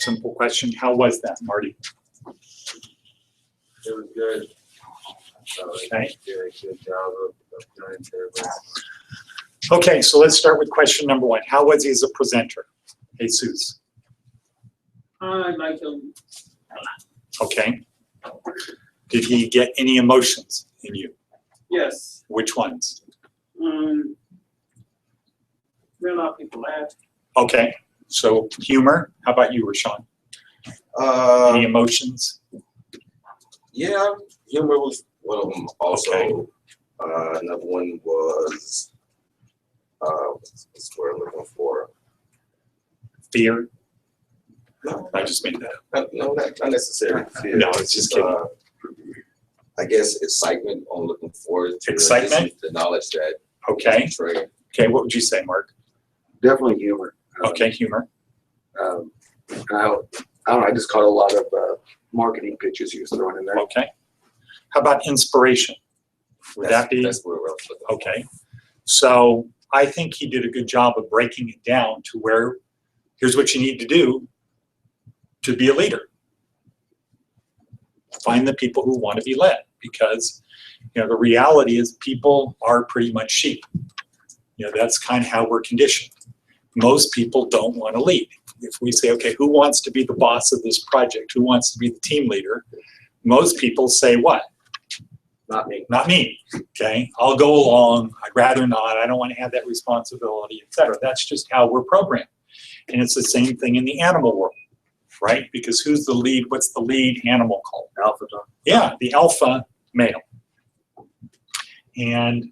Simple question. How was that, Marty? It was good. Okay. Did a good job of doing it. Okay, so let's start with question number 1. How was he as a presenter? Jesus. I like him. Okay. Did he get any emotions in you? Yes. Which ones? There are a lot of people laugh. Okay, so humor. How about you, Rashawn? Any emotions? Yeah, humor was one of them. Also, Okay. another one was what's the word I'm looking for? Fear? No, I just made that up. no, not necessarily fear. No, it's just kidding. I guess excitement on looking forward to Excitement? the knowledge that Okay. portraying. Okay, what would you say, Mark? Definitely humor. Okay, humor. I don't know. I just caught a lot of marketing pitches he was throwing in there. Okay. How about inspiration? Would that be? That's where I was looking for. Okay. So I think he did a good job of breaking it down to where here's what you need to do to be a leader. Find the people who want to be led, because the reality is people are pretty much sheep. That's kind of how we're conditioned. Most people don't want to lead. If we say, okay, who wants to be the boss of this project? Who wants to be the team leader? Most people say what? Not me. Not me. Okay, I'll go along. I'd rather not. I don't want to have that responsibility, etc. That's just how we're programmed. And it's the same thing in the animal world, right? Because who's the lead? What's the lead animal called? Alpha dog. Yeah, the alpha male. And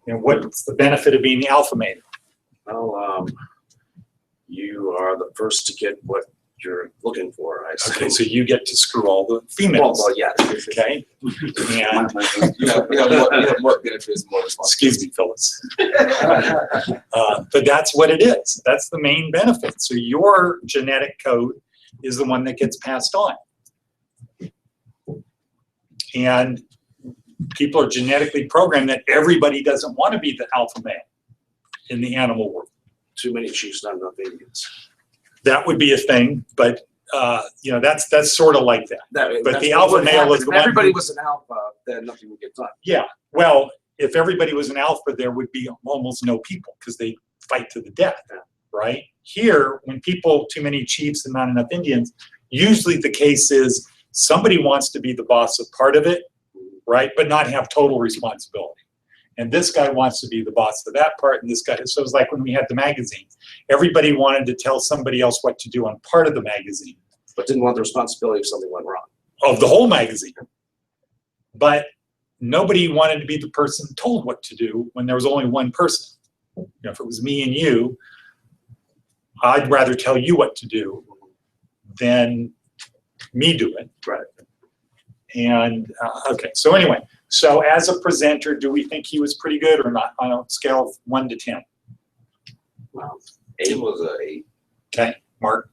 what's the benefit of being the alpha male? Well, you are the first to get what you're looking for. I Okay, suppose. so you get to screw all the females. Well, yeah. Okay, and You have more benefits, more responsibility. excuse me, Phyllis. But that's what it is. That's the main benefit. So your genetic code is the one that gets passed on. And people are genetically programmed that everybody doesn't want to be the alpha male in the animal world. Too many chiefs, not enough Indians. That would be a thing, but that's sort of like that. But the alpha male is the If one. everybody was an alpha, then nothing would get done. Yeah, well, if everybody was an alpha, there would be almost no people because they fight to the death, right? Here, when too many chiefs and not enough Indians, usually the case is somebody wants to be the boss of part of it, right, but not have total responsibility. And this guy wants to be the boss of that part, and this guy, so it's like when we had the magazine. Everybody wanted to tell somebody else what to do on part of the magazine. But didn't want the responsibility if something went wrong. Of the whole magazine. But nobody wanted to be the person told what to do when there was only one person. If it was me and you, I'd rather tell you what to do than me do it. Right. And okay, so anyway, so as a presenter, do we think he was pretty good or not on a scale of 1 to 10? Wow. 8 was an 8. Okay, Mark?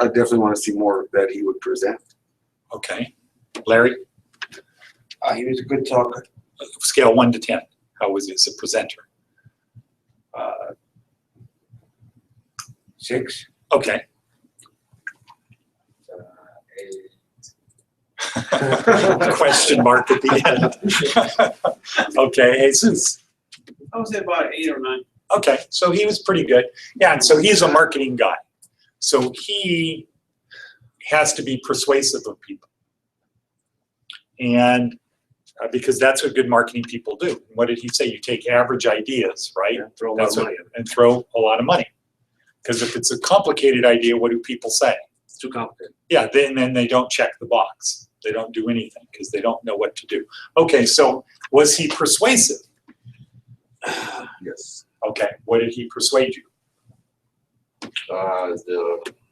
I definitely want to see more that he would present. Okay. Larry? He was a good talker. Scale 1 to 10. How was he as a presenter? 6. Okay. 8. Question mark at the end. Okay, Jesus. I would say about 8 or 9. Okay, so he was pretty good. Yeah, and so he's a marketing guy. So he has to be persuasive of people. And because that's what good marketing people do. What did he say? You take average ideas, right? Yeah, throw a lot of money at it. And throw a lot of money. Because if it's a complicated idea, what do people say? It's too complicated. Yeah, then they don't check the box. They don't do anything because they don't know what to do. Okay, so was he persuasive? Yes. Okay, what did he persuade you?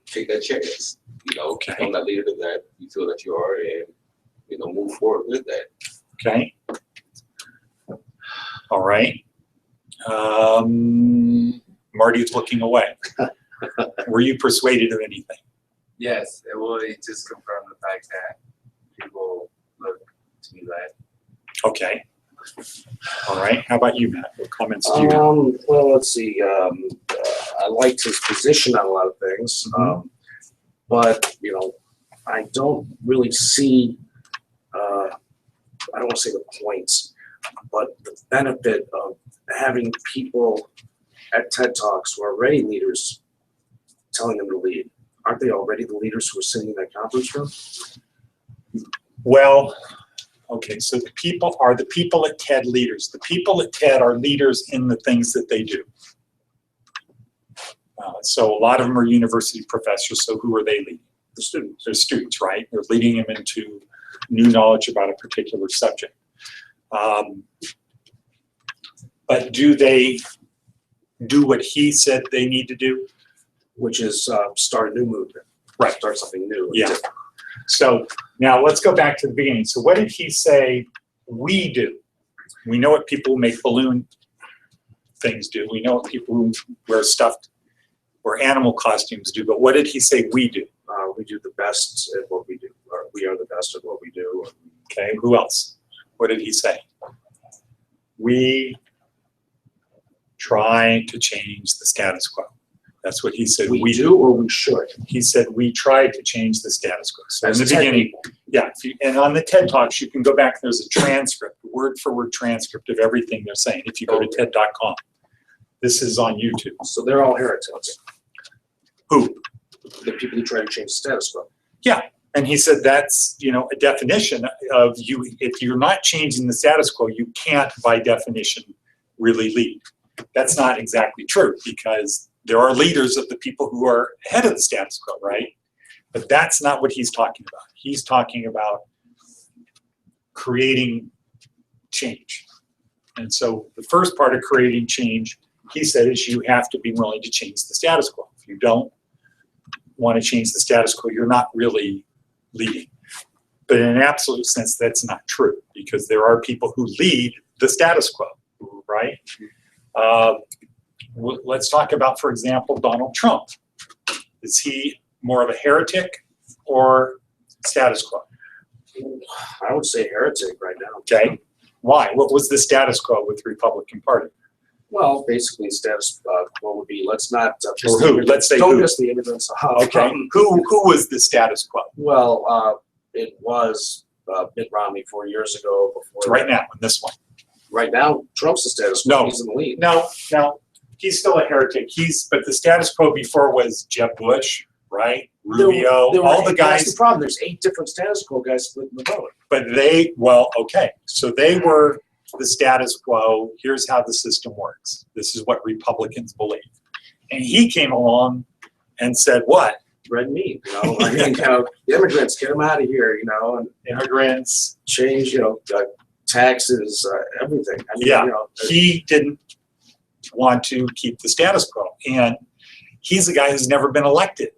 Take that chance. Okay. Become that leader that you feel that you are, and move forward with that. Okay. All right. Marty's looking away. Were you persuaded of anything? Yes, it will just confirm the fact that people look to me like. Okay. All right. How about you, Matt? What comments do you have? Well, let's see. I liked his position on a lot of things. but, you know, I don't really see, I don't want to say the points, but the benefit of having people at TED Talks who are already leaders telling them to lead. Aren't they already the leaders who are sitting in that conference room? Well, okay, so the people at TED leaders. The people at TED are leaders in the things that they do. So a lot of them are university professors, so who are they leading? The students. They're students, right? They're leading them into new knowledge about a particular subject. But do they do what he said they need to do? Which is start a new movement. Right. Start something new. Yeah. So now let's go back to the beginning. So what did he say we do? We know what people who make balloon things do. We know what people who wear animal costumes do. But what did he say we do? We do the best at what we do. Or we are the best at what we do. Okay, who else? What did he say? We try to change the status quo. That's what he said. We do or we should? He said we tried to change the status quo. So in the As TED beginning, people. yeah, and on the TED Talks, you can go back, there's a transcript, word for word transcript of everything they're saying if you go to TED.com. This is on YouTube. So they're all heretics. Who? The people who try to change the status quo. Yeah, and he said that's, you know, a definition of you, if you're not changing the status quo, you can't by definition really lead. That's not exactly true because there are leaders of the people who are ahead of the status quo, right? But that's not what he's talking about. He's talking about creating change. And so the first part of creating change, he said, is you have to be willing to change the status quo. If you don't want to change the status quo, you're not really leading. But in an absolute sense, that's not true because there are people who lead the status quo, right? Let's talk about, for example, Donald Trump. Is he more of a heretic or status quo? I would say heretic right now. Okay. Why? What was the status quo with the Republican Party? Well, basically, status quo would be let's not piss Or the who? immigrants- Let's say don't who. piss the immigrants off. Okay. Who was the status quo? Well, it was Mitt Romney 4 years ago. Before Right now, in this one. Right now, Trump's the status quo. No. He's in the lead. No, he's still a heretic. But the status quo before was Jeb Bush, right? Rubio, There were all the That's guys. the problem. There's 8 different status quo guys splitting the vote. But okay. So they were the status quo. Here's how the system works. This is what Republicans believe. And he came along and said, what? Red meat, you know. I mean, the immigrants, get them out of here, you know, and Immigrants. change, taxes, everything. I mean, Yeah. you know, He didn't want to keep the status quo. And he's a guy who's never been elected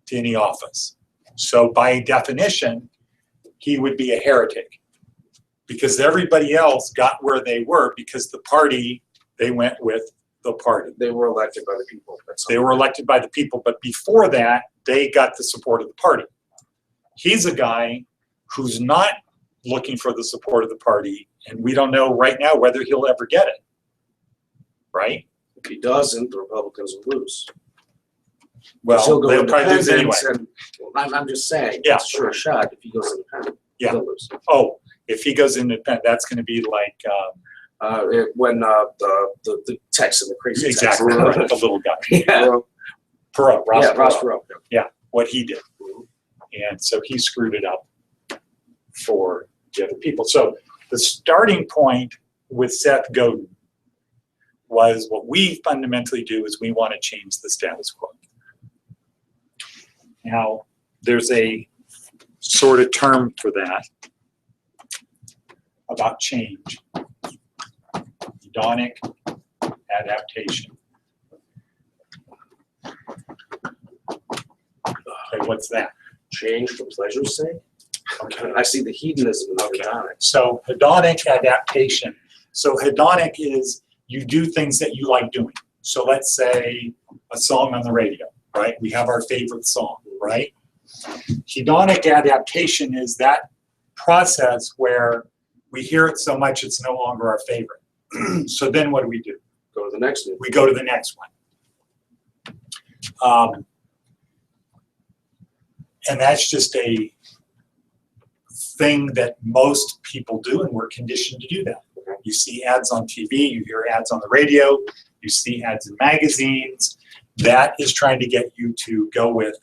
to any office. So by definition, he would be a heretic because everybody else got where they were because the party, they went with the party. they were elected by the people. They were elected by the people, but before that, they got the support of the party. He's a guy who's not looking for the support of the party, and we don't know right now whether he'll ever get it, right? If he doesn't, the Republicans will lose. Well, He'll go they'll probably lose anyway. independent, and I'm just saying, Yeah. it's a sure shot if he goes independent. Yeah. He'll lose. Oh, if he goes independent, that's going to be like When the text and the crazy exactly text. right, the little guy, Yeah. Perot, Ross Yeah, Ross Perot. Perot. What he did, and so he screwed it up for the other people. So the starting point with Seth Godin was what we fundamentally do is we want to change the status quo. Now, there's a sort of term for that about change. Hedonic adaptation. Okay, what's that? Change for pleasure's sake. Okay. I see the hedonism in hedonic. So hedonic adaptation. So hedonic is you do things that you like doing. So let's say a song on the radio, right? We have our favorite song, right? Hedonic adaptation is that process where we hear it so much it's no longer our favorite. So then what do? Go to the next one. We go to the next one. And that's just a thing that most people do, and we're conditioned to do that. You see ads on TV, you hear ads on the radio, you see ads in magazines. That is trying to get you to go with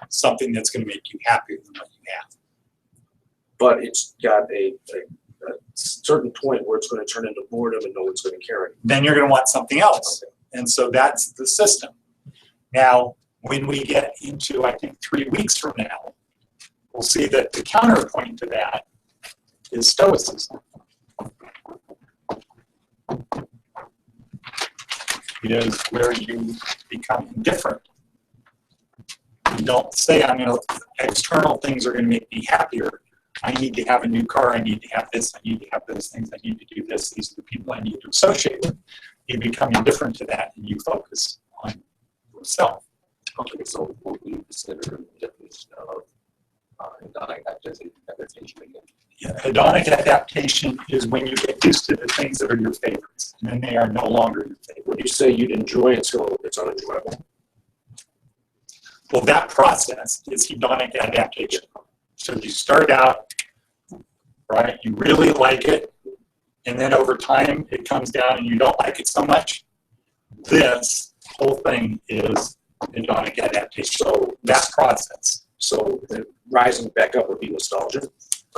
something that's going to make you happier than what you have. But it's got a certain point where it's going to turn into boredom and no one's going to care anymore. Then you're going to want something else. And so that's the system. Now, when we get into, I think, 3 weeks from now, we'll see that the counterpoint to that is stoicism. It is where you become indifferent. You don't say, external things are going to make me happier. I need to have a new car. I need to have this. I need to have those things. I need to do this. These are the people I need to associate with. You become indifferent to that and you focus on yourself. Okay, so what do you consider the definition of hedonic adaptation again? Yeah, hedonic adaptation is when you get used to the things that are your favorites, and then they are no longer your favorite. Would you say you'd enjoy it till it's unenjoyable? Well, that process is hedonic adaptation. So you start out, right, you really like it, and then over time it comes down and you don't like it so much. This whole thing is hedonic adaptation. So that process. So the rising back up would be nostalgia.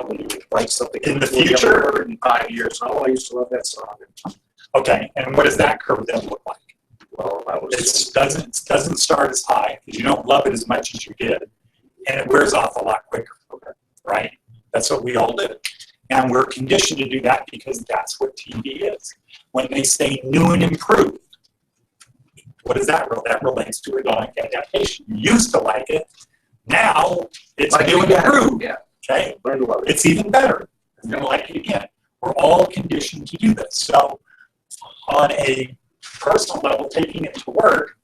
When you like something In the future? in 5 years, oh, I used to love that song. Okay, and what does that curve then look like? Well, I was It doesn't start as high because you don't love it as much as you did, and it wears off a lot quicker, right? That's what we all do. And we're conditioned to do that because that's what TV is. When they say new and improved, what is that? That relates to hedonic adaptation. You used to like it. Now it's like new and improved. Yeah. Okay? Learn to love it. It's even better. You're going to like it again. We're all conditioned to do this. So on a personal level, taking it to work,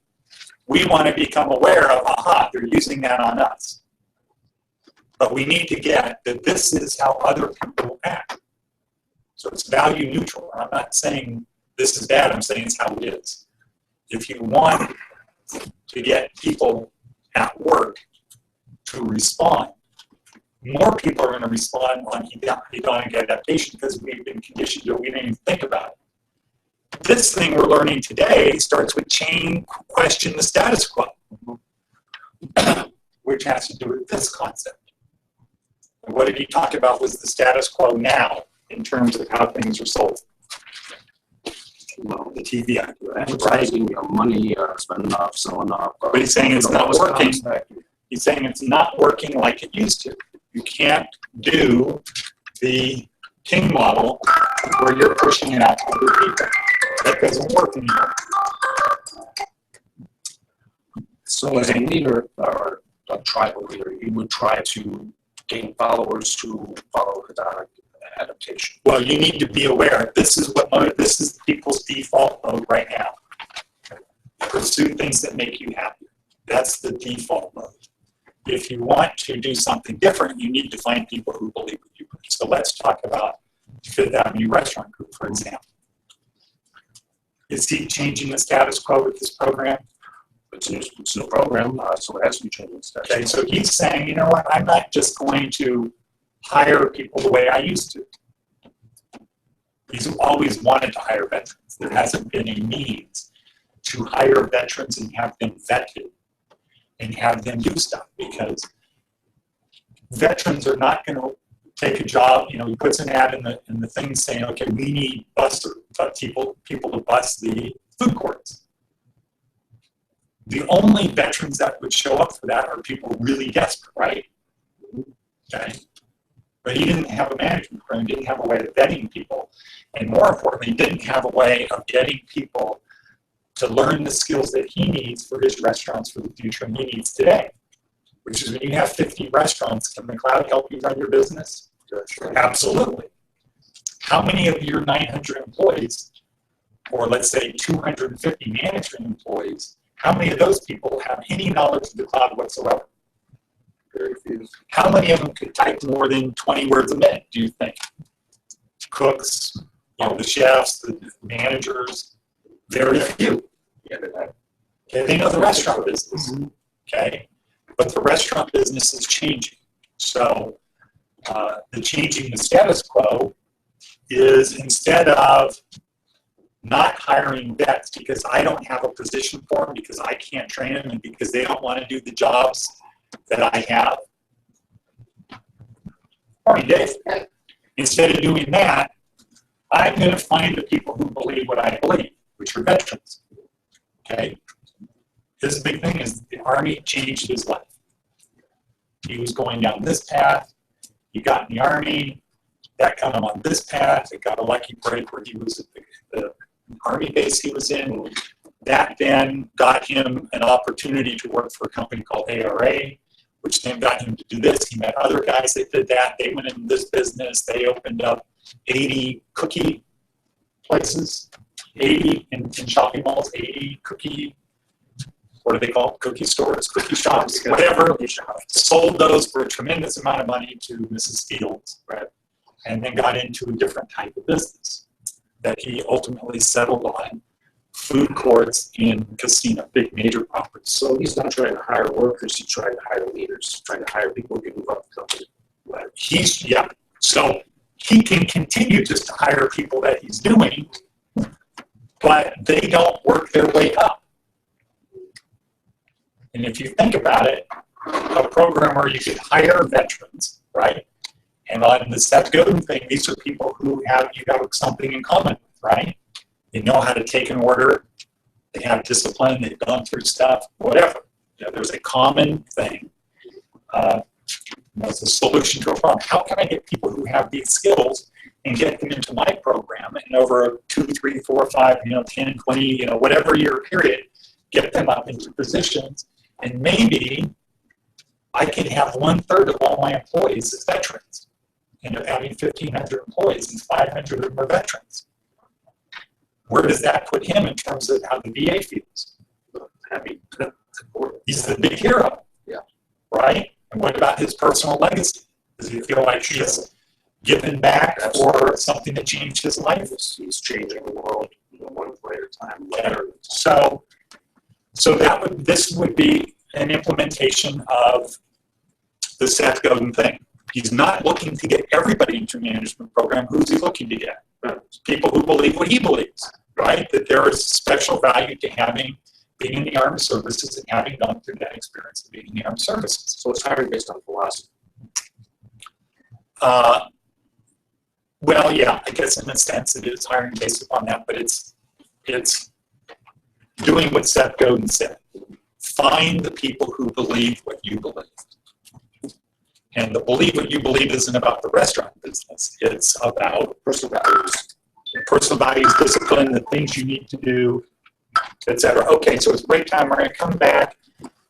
we want to become aware of, aha, they're using that on us. But we need to get that this is how other people act. So it's value neutral. I'm not saying this is bad. I'm saying it's how it is. If you want to get people at work to respond, more people are going to respond on hedonic adaptation because we've been conditioned to it. We didn't even think about it. This thing we're learning today starts with question the status quo, which has to do with this concept. And what did he talk about was the status quo now in terms of how things are sold. Well, the TV Advertising, money, spend enough, sell enough. But he's saying it's not working. He's saying it's not working like it used to. You can't do the King model where you're pushing it out to other people. That doesn't work anymore. So as a leader or a tribal leader, you would try to gain followers to follow hedonic adaptation. Well, you need to be aware. This is people's default mode right now. Pursue things that make you happy. That's the default mode. If you want to do something different, you need to find people who believe what you believe. So let's talk about Fifth Avenue Restaurant Group, for example. Is he changing the status quo with this program? It's a new program, so it has to be changed. Okay, so he's saying, you know what, I'm not just going to hire people the way I used to. He's always wanted to hire veterans. There hasn't been a means to hire veterans and have them vetted and have them do stuff because veterans are not going to take a job. You know, he puts an ad in the thing saying, okay, we need people to bus the food courts. The only veterans that would show up for that are people really desperate, right? Okay. But he didn't have a management program, didn't have a way of vetting people, and more importantly, didn't have a way of getting people to learn the skills that he needs for his restaurants for the future and he needs today. Which is when you have 50 restaurants, can the cloud help you run your business? Sure. Absolutely. How many of your 900 employees, or let's say 250 management employees, how many of those people have any knowledge of the cloud whatsoever? Very few. How many of them could type more than 20 words a minute, do you think? Cooks, the chefs, the managers, very few. Yeah, Okay, they know the restaurant business. Okay, but the restaurant business is changing. So the changing the status quo is, instead of not hiring vets because I don't have a position for them, because I can't train them, and because they don't want to do the jobs that I have. Morning, Dave. Instead of doing that, I'm going to find the people who believe what I believe, which are veterans. Okay? His big thing is the Army changed his life. He was going down this path. He got in the Army. That got him on this path. It got a lucky break where he was at the Army base he was in. That then got him an opportunity to work for a company called ARA, which then got him to do this. He met other guys that did that. They went into this business. They opened up 80 cookie places, 80 in shopping malls, 80 cookie, what are they called? Cookie stores, cookie shops, whatever. Sold those for a tremendous amount of money to Mrs. Fields, right? And then got into a different type of business that he ultimately settled on. Food courts in casino, big major properties. So he's not trying to hire workers, he's trying to hire leaders, trying to hire people who can move up the company. Right. So he can continue just to hire people that he's doing, but they don't work their way up. And if you think about it, a program where you could hire veterans, right? And on the Seth Godin thing, these are people who you have something in common with, right? They know how to take an order. They have discipline. They've gone through stuff, whatever. There's a common thing. It's a solution to a problem. How can I get people who have these skills and get them into my program, and over a 2, 3, 4, 5, 10, 20, whatever year period, get them up into positions, and maybe I can have 1/3 of all my employees as veterans. End up having 1,500 employees, and 500 of them are veterans. Where does that put him in terms of how the VA feels? Happy. He's the big hero. Yeah. Right? And what about his personal legacy? Does he feel like he's given back for something that changed his life? He's changing the world one play at a time. Yeah. So this would be an implementation of the Seth Godin thing. He's not looking to get everybody into a management program. Who's he looking to get? People who believe what he believes, right? That there is special value to being in the armed services and having gone through that experience of being in the armed services. So it's hiring based on philosophy. Well, yeah, I guess in a sense it is hiring based upon that, but it's doing what Seth Godin said. Find the people who believe what you believe. And the believe what you believe isn't about the restaurant business. It's about personal values, discipline, the things you need to do, etc. Okay, so it's break time. We're going to come back.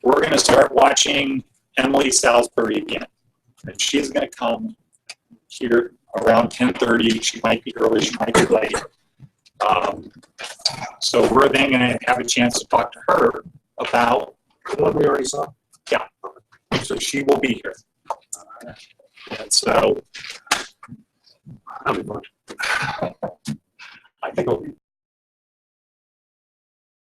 We're going to start watching Emily Salisbury again. And she's going to come here around 10:30. She might be early, she might be late. So we're then going to have a chance to talk to her about the one we already saw. Yeah. So she will be here. And so That'll be fun.